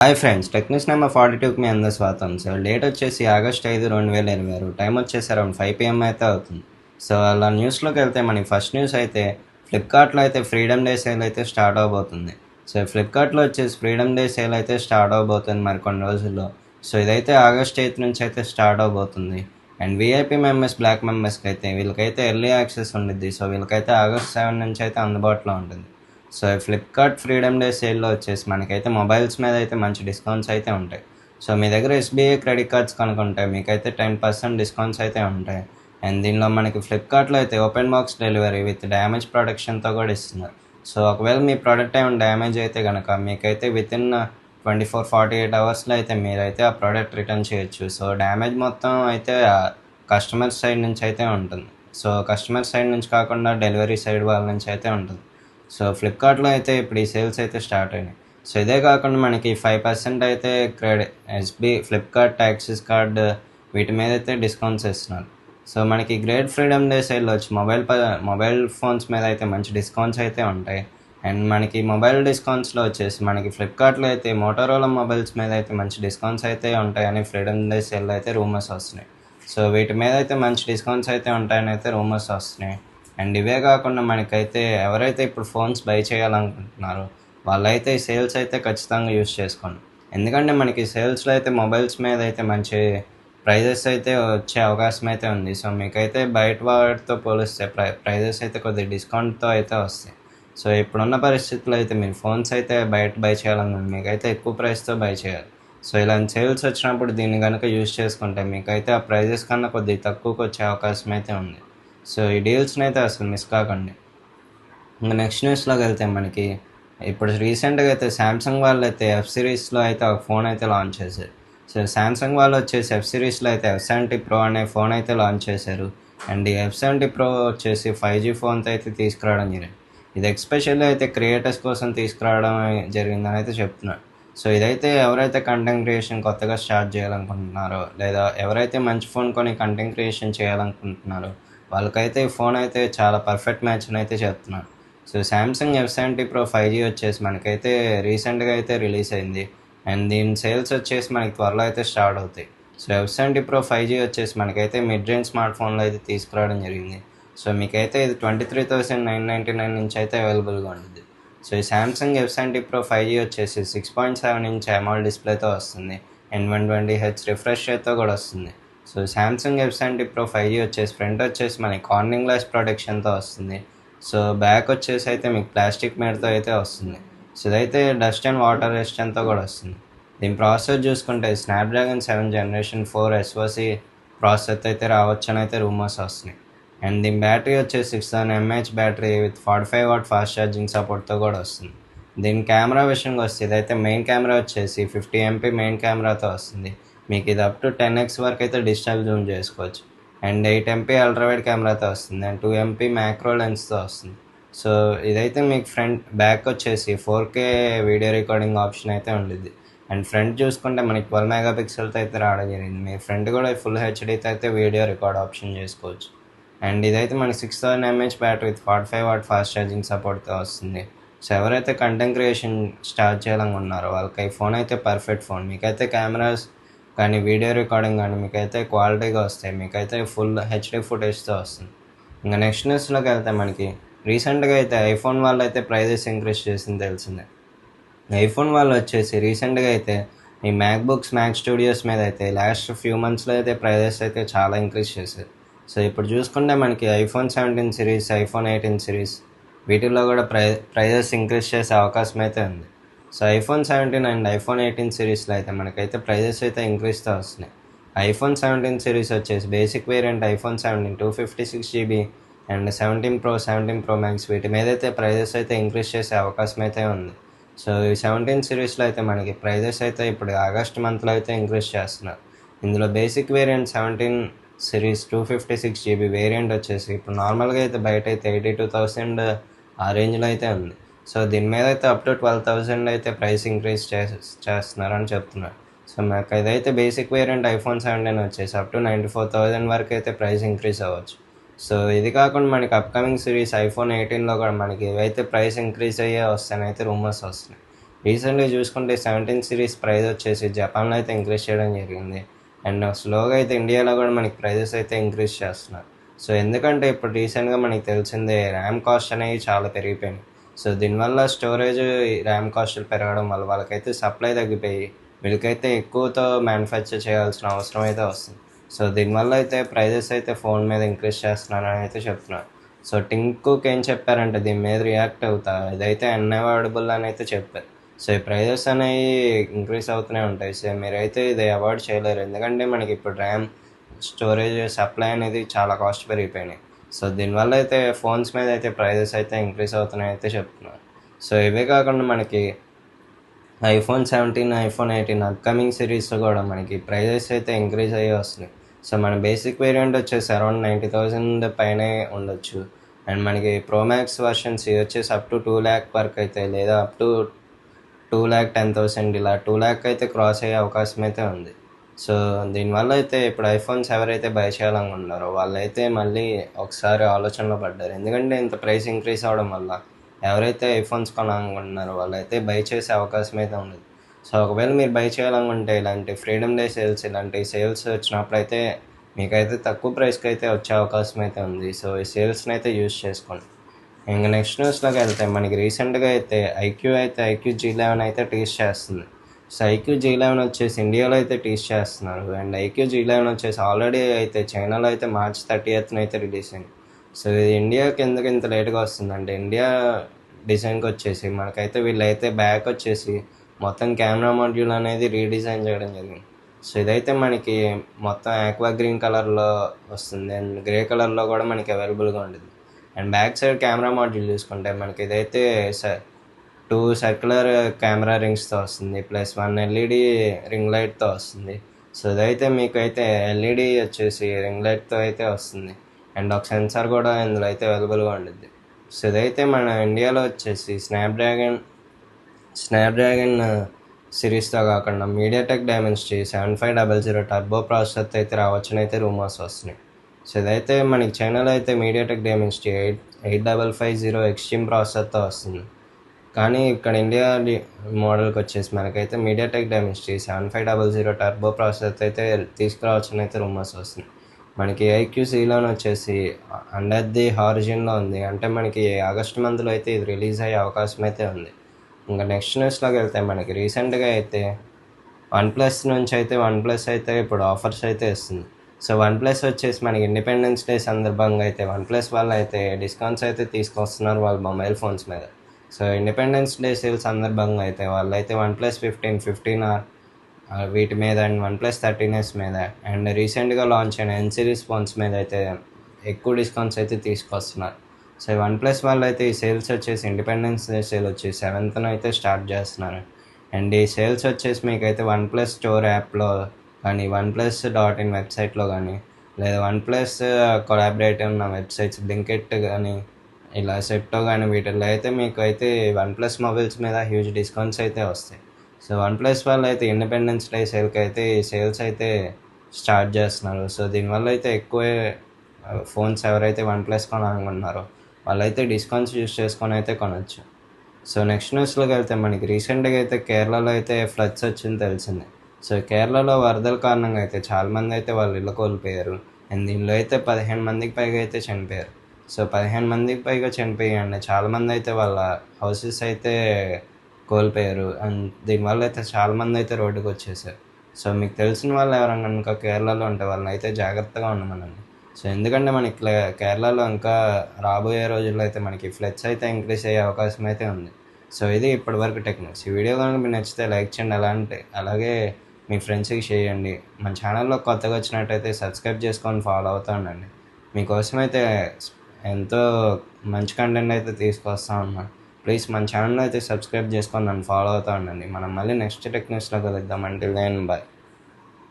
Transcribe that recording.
Hi friends, techniques number 42కి మీ అందరూ స్వాగతం. So date వచ్చేసి ఆగస్ట్ 5, 2026. టైం వచ్చేసి అరౌండ్ 5 PM అయితే అవుతుంది. సో అలా న్యూస్లోకి వెళ్తే మనకి ఫస్ట్ న్యూస్ అయితే ఫ్లిప్కార్ట్లో అయితే ఫ్రీడమ్ డే సేల్ అయితే స్టార్ట్ అవబోతుంది. సో ఫ్లిప్కార్ట్లో వచ్చేసి ఫ్రీడమ్ డే సేల్ అయితే స్టార్ట్ అవబోతుంది మరి కొన్ని రోజుల్లో. సో ఇదైతే ఆగస్ట్ 8 నుంచి అయితే స్టార్ట్ అవబోతుంది. అండ్ వీఐపీ మెంబర్స్, బ్లాక్ మెంబర్స్కి అయితే వీళ్ళకైతే ఎర్లీ యాక్సెస్ ఉండిద్ది. సో వీళ్ళకైతే ఆగస్ట్ 7 నుంచి అయితే అందుబాటులో ఉంటుంది. సో ఫ్లిప్కార్ట్ ఫ్రీడమ్ డే సేల్లో వచ్చేసి మనకైతే మొబైల్స్ మీద అయితే మంచి డిస్కౌంట్స్ అయితే ఉంటాయి. సో మీ దగ్గర ఎస్బీఐ క్రెడిట్ కార్డ్స్ కనుకుంటే మీకైతే 10% డిస్కౌంట్స్ అయితే ఉంటాయి. అండ్ దీనిలో మనకి ఫ్లిప్కార్ట్లో అయితే open box delivery with damage ప్రొటెక్షన్తో కూడా ఇస్తున్నారు. సో ఒకవేళ మీ ప్రోడక్ట్ ఏమైనా డ్యామేజ్ అయితే కనుక మీకైతే వితిన్ 24-48 అవర్స్లో అయితే మీరైతే ఆ ప్రోడక్ట్ రిటర్న్ చేయొచ్చు. సో డ్యామేజ్ మొత్తం అయితే కస్టమర్ సైడ్ నుంచి అయితే ఉంటుంది. సో కస్టమర్ సైడ్ నుంచి కాకుండా డెలివరీ సైడ్ వాళ్ళ నుంచి అయితే ఉంటుంది. సో ఫ్లిప్కార్ట్లో అయితే ఇప్పుడు ఈ సేల్స్ అయితే స్టార్ట్ అయినాయి. సో ఇదే కాకుండా మనకి 5% అయితే ఫ్లిప్కార్ట్ యాక్సిస్ కార్డ్ వీటి మీద అయితే డిస్కౌంట్స్ ఇస్తున్నారు. సో మనకి గ్రేట్ ఫ్రీడమ్ డే సేల్లో వచ్చి మొబైల్ ఫోన్స్ మీద అయితే మంచి డిస్కౌంట్స్ అయితే ఉంటాయి. అండ్ మనకి మొబైల్ డిస్కౌంట్స్లో వచ్చేసి మనకి ఫ్లిప్కార్ట్లో అయితే మోటోరోలా మొబైల్స్ మీద అయితే మంచి డిస్కౌంట్స్ అయితే ఉంటాయని ఫ్రీడమ్ డే సేల్లో అయితే రూమర్స్ వస్తున్నాయి. సో వీటి మీద అయితే మంచి డిస్కౌంట్స్ అయితే ఉంటాయని అయితే రూమర్స్ వస్తున్నాయి. అండ్ ఇవే కాకుండా మనకైతే ఎవరైతే ఇప్పుడు ఫోన్స్ బై చేయాలనుకుంటున్నారో వాళ్ళైతే ఈ సేల్స్ అయితే ఖచ్చితంగా యూస్ చేసుకోండి. ఎందుకంటే మనకి సేల్స్లో అయితే మొబైల్స్ మీద అయితే మంచి ప్రైజెస్ అయితే వచ్చే అవకాశం అయితే ఉంది. సో మీకైతే బయట వాటితో పోలిస్తే ప్రైజెస్ అయితే కొద్దిగా డిస్కౌంట్తో అయితే వస్తాయి. సో ఇప్పుడున్న పరిస్థితుల్లో అయితే మీరు ఫోన్స్ అయితే బయట బై చేయాలనుకుంటే మీకైతే ఎక్కువ ప్రైస్తో బై చేయాలి. సో ఇలాంటి సేల్స్ వచ్చినప్పుడు దీన్ని కనుక యూస్ చేసుకుంటే మీకైతే ఆ ప్రైజెస్ కన్నా కొద్దిగా తక్కువకి వచ్చే అవకాశం అయితే ఉంది. సో ఈ డీల్స్ని అయితే అసలు మిస్ కాకండి. ఇంకా నెక్స్ట్ న్యూస్లోకి వెళ్తే మనకి ఇప్పుడు రీసెంట్గా అయితే శాంసంగ్ వాళ్ళు అయితే ఎఫ్ సిరీస్లో అయితే ఒక ఫోన్ అయితే లాంచ్ చేశారు. సో శాంసంగ్ వాళ్ళు వచ్చేసి ఎఫ్ సిరీస్లో అయితే F70 Pro అనే ఫోన్ అయితే లాంచ్ చేశారు. అండ్ ఈ F70 Pro వచ్చేసి 5G ఫోన్తో అయితే తీసుకురావడం జరిగింది. ఇది ఎక్స్పెషల్లీ అయితే క్రియేటర్స్ కోసం తీసుకురావడం జరిగిందని అయితే చెప్తున్నారు. సో ఇదైతే ఎవరైతే కంటెంట్ క్రియేషన్ కొత్తగా స్టార్ట్ చేయాలనుకుంటున్నారో లేదా ఎవరైతే మంచి ఫోన్ కొని కంటెంట్ క్రియేషన్ చేయాలనుకుంటున్నారో వాళ్ళకైతే ఈ ఫోన్ అయితే చాలా పర్ఫెక్ట్ మ్యాచ్ అని అయితే చెప్తున్నాను. So Samsung F70 Pro 5G వచ్చేసి మనకైతే రీసెంట్గా అయితే రిలీజ్ అయింది. అండ్ దీని సేల్స్ వచ్చేసి మనకి త్వరలో అయితే స్టార్ట్ అవుతాయి. సో F70 Pro 5G వచ్చేసి మనకైతే మిడ్ రేంజ్ స్మార్ట్ ఫోన్లో అయితే తీసుకురావడం జరిగింది. సో మీకైతే ఇది 23,999 నుంచి అయితే అవైలబుల్గా ఉంటుంది. సో ఈ శాంసంగ్ F70 Pro 5G వచ్చేసి 6.7 ఇంచ్ AMOLED డిస్ప్లేతో వస్తుంది. అండ్ 120Hz రిఫ్రెష్ రేట్తో కూడా వస్తుంది. So Samsung F70 Pro 5G వచ్చేసి ఫ్రంట్ వచ్చేసి మనకి కార్నింగ్ గ్లాస్ ప్రొటెక్షన్తో వస్తుంది. సో బ్యాక్ వచ్చేసి అయితే మీకు ప్లాస్టిక్ మేడ్తో అయితే వస్తుంది. సో ఇదైతే డస్ట్ అండ్ వాటర్ రెసిస్టెంట్తో కూడా వస్తుంది. దీని ప్రాసెసర్ చూసుకుంటే స్నాప్డ్రాగన్ 7 Gen 4 SoC ప్రాసెసర్ అయితే రావచ్చని అయితే రూమర్స్ వస్తున్నాయి. అండ్ దీని బ్యాటరీ వచ్చేసి 6000 mAh battery with 45 watt fast charging సపోర్ట్తో కూడా వస్తుంది. దీని కెమెరా విషయంకి వస్తే ఇదైతే మెయిన్ కెమెరా వచ్చేసి 50 MP మెయిన్ కెమెరాతో వస్తుంది. మీకు ఇది అప్ టు 10x వరకు అయితే డిజిటల్ జూమ్ చేసుకోవచ్చు. అండ్ 8 MP అల్ట్రావైడ్ కెమెరాతో వస్తుంది. అండ్ 2 MP మ్యాక్రో లెన్స్తో వస్తుంది. సో ఇదైతే మీకు ఫ్రంట్ బ్యాక్ వచ్చేసి 4K వీడియో రికార్డింగ్ ఆప్షన్ అయితే ఉండిద్ది. అండ్ ఫ్రంట్ చూసుకుంటే మనకి 12 మెగాపిక్సెల్తో అయితే రావడం జరిగింది. మీ ఫ్రంట్ కూడా ఫుల్ హెచ్డీతో అయితే వీడియో రికార్డ్ ఆప్షన్ చేసుకోవచ్చు. అండ్ ఇదైతే మనకి 6000 mAh battery with 45 watt fast charging సపోర్ట్తో వస్తుంది. సో ఎవరైతే కంటెంట్ క్రియేషన్ స్టార్ట్ చేయాలనుకున్నారో వాళ్ళకి ఈ ఫోన్ అయితే పర్ఫెక్ట్ ఫోన్. మీకైతే కెమెరాస్ కానీ వీడియో రికార్డింగ్ కానీ మీకైతే క్వాలిటీగా వస్తాయి. మీకైతే ఫుల్ హెచ్డీ ఫుటేజ్తో వస్తుంది. ఇంకా నెక్స్ట్ న్యూస్లోకి వెళ్తే మనకి రీసెంట్గా అయితే ఐఫోన్ వాళ్ళు అయితే ప్రైజెస్ ఇంక్రీజ్ చేసింది తెలిసిందే. ఐఫోన్ వాళ్ళు వచ్చేసి రీసెంట్గా అయితే ఈ మ్యాక్బుక్స్, మ్యాక్ స్టూడియోస్ మీద అయితే లాస్ట్ ఫ్యూ మంత్స్లో అయితే ప్రైజెస్ అయితే చాలా ఇంక్రీజ్ చేశారు. సో ఇప్పుడు చూసుకుంటే మనకి iPhone 17 సిరీస్, iPhone 18 సిరీస్ వీటిల్లో కూడా ప్రైజెస్ ఇంక్రీజ్ చేసే అవకాశం అయితే ఉంది. సో iPhone 17 అండ్ iPhone 18 సిరీస్లో అయితే మనకైతే ప్రైజెస్ అయితే ఇంక్రీజ్తో వస్తున్నాయి. iPhone 17 సిరీస్ వచ్చేసి basic variant iPhone 17 256GB and 17 Pro, 17 Pro Max వీటి మీద అయితే ప్రైజెస్ అయితే ఇంక్రీజ్ చేసే అవకాశం అయితే ఉంది. సో ఈ 17 సిరీస్లో అయితే మనకి ప్రైజెస్ అయితే ఇప్పుడు ఆగస్ట్ మంత్లో అయితే ఇంక్రీజ్ చేస్తున్నారు. ఇందులో basic variant 17 series 256GB variant వచ్చేసి ఇప్పుడు నార్మల్గా అయితే బయట అయితే 82,000 ఆ రేంజ్లో అయితే ఉంది. సో దీని మీద అయితే అప్ టు 12,000 అయితే ప్రైస్ ఇంక్రీజ్ చేస్తున్నారని చెప్తున్నారు. సో మాకు ఇదైతే బేసిక్ వేరియంట్ iPhone 17 వచ్చేసి అప్ టు 94,000 వరకు అయితే ప్రైస్ ఇంక్రీజ్ అవ్వచ్చు. సో ఇది కాకుండా మనకి అప్కమింగ్ సిరీస్ iPhone 18లో కూడా మనకి ఇవైతే ప్రైస్ ఇంక్రీజ్ అయ్యే వస్తాయని అయితే రూమర్స్ వస్తున్నాయి. రీసెంట్గా చూసుకుంటే 17 సిరీస్ ప్రైస్ వచ్చేసి జపాన్లో అయితే ఇంక్రీజ్ చేయడం జరిగింది. అండ్ స్లోగా అయితే ఇండియాలో కూడా మనకి ప్రైజెస్ అయితే ఇంక్రీజ్ చేస్తున్నారు. సో ఎందుకంటే ఇప్పుడు రీసెంట్గా మనకి తెలిసిందే ర్యామ్ కాస్ట్ అనేవి చాలా పెరిగిపోయినాయి. సో దీనివల్ల స్టోరేజ్ ర్యామ్ కాస్టులు పెరగడం వల్ల వాళ్ళకైతే సప్లై తగ్గిపోయి వీళ్ళకైతే ఎక్కువతో మ్యానుఫ్యాక్చర్ చేయాల్సిన అవసరం అయితే వస్తుంది. సో దీనివల్ల అయితే ప్రైజెస్ అయితే ఫోన్ మీద ఇంక్రీజ్ చేస్తున్నారని అయితే చెప్తున్నారు. సో టిమ్ కుక్ ఏం చెప్పారంటే దీని మీద రియాక్ట్ అవుతా ఇదైతే అన్అవాయిడబుల్ అని అయితే చెప్పారు. సో ఈ ప్రైజెస్ అనేవి ఇంక్రీజ్ అవుతూనే ఉంటాయి. సో మీరైతే ఇది అవాయిడ్ చేయలేరు, ఎందుకంటే మనకి ఇప్పుడు ర్యామ్ స్టోరేజ్ సప్లై అనేది చాలా కాస్ట్ పెరిగిపోయినాయి. సో దీనివల్ల అయితే ఫోన్స్ మీద అయితే ప్రైజెస్ అయితే ఇంక్రీజ్ అవుతున్నాయి అయితే చెప్తున్నారు. సో ఇవే కాకుండా మనకి ఐఫోన్ 17, ఐఫోన్ 18 అప్కమింగ్ సిరీస్లో కూడా మనకి ప్రైజెస్ అయితే ఇంక్రీజ్ అయ్యి వస్తున్నాయి. సో మన బేసిక్ వేరియంట్ వచ్చేసి అరౌండ్ 90,000 పైనే ఉండొచ్చు. అండ్ మనకి ప్రోమ్యాక్స్ వర్షన్స్ ఇది వచ్చేసి అప్ టు 2 lakh వరకు అయితే, లేదా అప్ టు 2,10,000 ఇలా 2 lakh అయితే క్రాస్ అయ్యే అవకాశం అయితే ఉంది. సో దీనివల్ల అయితే ఇప్పుడు ఐఫోన్స్ ఎవరైతే బై చేయాలనుకుంటున్నారో వాళ్ళైతే మళ్ళీ ఒకసారి ఆలోచనలో పడ్డారు, ఎందుకంటే ఇంత ప్రైస్ ఇంక్రీజ్ అవడం వల్ల ఎవరైతే ఐఫోన్స్ కొనాలనుకుంటున్నారో వాళ్ళైతే బై చేసే అవకాశం అయితే ఉండదు. సో ఒకవేళ మీరు బై చేయాలనుకుంటే ఇలాంటి ఫ్రీడమ్ డే సేల్స్ ఇలాంటి సేల్స్ వచ్చినప్పుడు అయితే మీకైతే తక్కువ ప్రైస్కి అయితే వచ్చే అవకాశం అయితే ఉంది. సో ఈ సేల్స్ని అయితే యూజ్ చేసుకోండి. ఇంకా నెక్స్ట్ న్యూస్లోకి వెళ్తే మనకి రీసెంట్గా అయితే ఐక్యూ G11 అయితే టీస్ చేస్తుంది. సో ఐక్యూ G11 వచ్చేసి ఇండియాలో అయితే టీస్ చేస్తున్నారు. అండ్ ఐక్యూ G11 వచ్చేసి ఆల్రెడీ అయితే చైనాలో అయితే March 30th అయితే రిలీజ్ అయింది. సో ఇది ఇండియాకి ఎందుకు ఇంత లేట్గా వస్తుందంటే ఇండియా డిజైన్కి వచ్చేసి మనకైతే వీళ్ళైతే బ్యాక్ వచ్చేసి మొత్తం కెమెరా మాడ్యూల్ అనేది రీడిజైన్ చేయడం జరిగింది. సో ఇదైతే మనకి మొత్తం ఆక్వా గ్రీన్ కలర్లో వస్తుంది అండ్ గ్రే కలర్లో కూడా మనకి అవైలబుల్గా ఉంటుంది. And back side camera module చూసుకుంటే మనకి ఇదైతే 2 సర్క్యులర్ కెమెరా రింగ్స్తో వస్తుంది, ప్లస్ 1 LED రింగ్ లైట్తో వస్తుంది. సో ఇదైతే మీకు అయితే LED వచ్చేసి రింగ్ లైట్తో అయితే వస్తుంది. అండ్ ఒక సెన్సార్ కూడా ఇందులో అయితే అవైలబుల్గా ఉంటుంది. సో ఇదైతే మన ఇండియాలో వచ్చేసి స్నాప్డ్రాగన్ సిరీస్తో కాకుండా మీడియాటెక్ డైమెన్సిటీ 7500 టర్బో ప్రాసెసర్తో అయితే రావచ్చని అయితే రూమర్స్ వస్తున్నాయి. సో ఇదైతే మనకి చైనాలో అయితే మీడియాటెక్ డైమెన్సిటీ 8550 ఎక్స్ట్రీమ్ ప్రాసెసర్తో వస్తుంది. కానీ ఇక్కడ ఇండియా మోడల్కి వచ్చేసి మనకైతే మీడియాటెక్ డైమెన్సిటీ 7500 టర్బో ప్రాసెసర్తో అయితే తీసుకురావచ్చని అయితే రూమర్స్ వస్తుంది. మనకి ఐక్యూసీలోని వచ్చేసి అండర్ ది హారిజిన్లో ఉంది, అంటే మనకి ఆగస్ట్ మంత్లో అయితే ఇది రిలీజ్ అయ్యే అవకాశం అయితే ఉంది. ఇంకా నెక్స్ట్ న్యూస్లోకి వెళ్తే మనకి రీసెంట్గా అయితే వన్ ప్లస్ అయితే ఇప్పుడు ఆఫర్స్ అయితే ఇస్తుంది. సో వన్ ప్లస్ వచ్చేసి మనకి ఇండిపెండెన్స్ డే సందర్భంగా అయితే వన్ ప్లస్ వాళ్ళు అయితే డిస్కౌంట్స్ అయితే తీసుకొస్తున్నారు వాళ్ళ మొబైల్ ఫోన్స్ మీద. సో ఇండిపెండెన్స్ డే సేల్ సందర్భంగా అయితే వాళ్ళైతే వన్ ప్లస్ 15 వీటి మీద అండ్ వన్ ప్లస్ 13s మీద అండ్ రీసెంట్గా లాంచ్ అయిన ఎన్ సిరీస్ ఫోన్స్ మీద అయితే ఎక్కువ డిస్కౌంట్స్ అయితే తీసుకొస్తున్నారు. సో వన్ ప్లస్ వాళ్ళు అయితే ఈ సేల్స్ వచ్చేసి ఇండిపెండెన్స్ డే సేల్ వచ్చేసి 7th అయితే స్టార్ట్ చేస్తున్నారు. అండ్ ఈ సేల్స్ వచ్చేసి మీకైతే వన్ ప్లస్ స్టోర్ యాప్లో కానీ OnePlus.in వెబ్సైట్లో కానీ లేదా OnePlus కొలాబరేట్ ఉన్న వెబ్సైట్స్ బ్లింకిట్ కానీ ఇలా సెప్టో కానీ వీటిల్లో అయితే మీకు అయితే వన్ ప్లస్ మొబైల్స్ మీద హ్యూజ్ డిస్కౌంట్స్ అయితే వస్తాయి. సో వన్ ప్లస్ వాళ్ళు అయితే ఇండిపెండెన్స్ డే సేల్కి అయితే ఈ సేల్స్ అయితే స్టార్ట్ చేస్తున్నారు. సో దీనివల్ల అయితే ఎక్కువ ఫోన్స్ ఎవరైతే వన్ ప్లస్ కొనాలనుకుంటున్నారో వాళ్ళైతే డిస్కౌంట్స్ యూస్ చేసుకొని అయితే కొనవచ్చు. సో నెక్స్ట్ న్యూస్లోకి వెళ్తే మనకి రీసెంట్గా అయితే కేరళలో అయితే ఫ్లడ్స్ వచ్చింది తెలిసిందే. సో కేరళలో వరదల కారణంగా అయితే చాలామంది అయితే వాళ్ళు ఇల్లు కోల్పోయారు. అండ్ దీనిలో అయితే 15 మందికి పైగా అయితే చనిపోయారు. సో 15 మందికి పైగా చనిపోయాయండి, చాలామంది అయితే వాళ్ళ హౌసెస్ అయితే కోల్పోయారు. అండ్ దీనివల్ల అయితే చాలామంది అయితే రోడ్డుకు వచ్చేసారు. సో మీకు తెలిసిన వాళ్ళు ఎవరైనా కనుక కేరళలో ఉంటే వాళ్ళని అయితే జాగ్రత్తగా ఉండమనండి. సో ఎందుకంటే మనకి కేరళలో ఇంకా రాబోయే రోజుల్లో అయితే మనకి ఫ్లడ్స్ అయితే ఇంక్రీజ్ అయ్యే అవకాశం అయితే ఉంది. సో ఇది ఇప్పటివరకు టెక్నిక్స్. ఈ వీడియో కనుక మీకు నచ్చితే లైక్ చేయండి, అలాగే మీ ఫ్రెండ్స్కి షేర్ చేయండి. మన ఛానల్లో కొత్తగా వచ్చినట్టయితే సబ్స్క్రైబ్ చేసుకొని ఫాలో అవుతూ ఉండండి. మీకోసం అయితే ఎంతో మంచి కంటెంట్ అయితే తీసుకొస్తా ఉన్నాను. ప్లీజ్ మన ఛానల్లో అయితే సబ్స్క్రైబ్ చేసుకొని నన్ను ఫాలో అవుతూ ఉండండి. మనం మళ్ళీ నెక్స్ట్ టెక్నిక్స్లో కలుద్దాం. Until then by.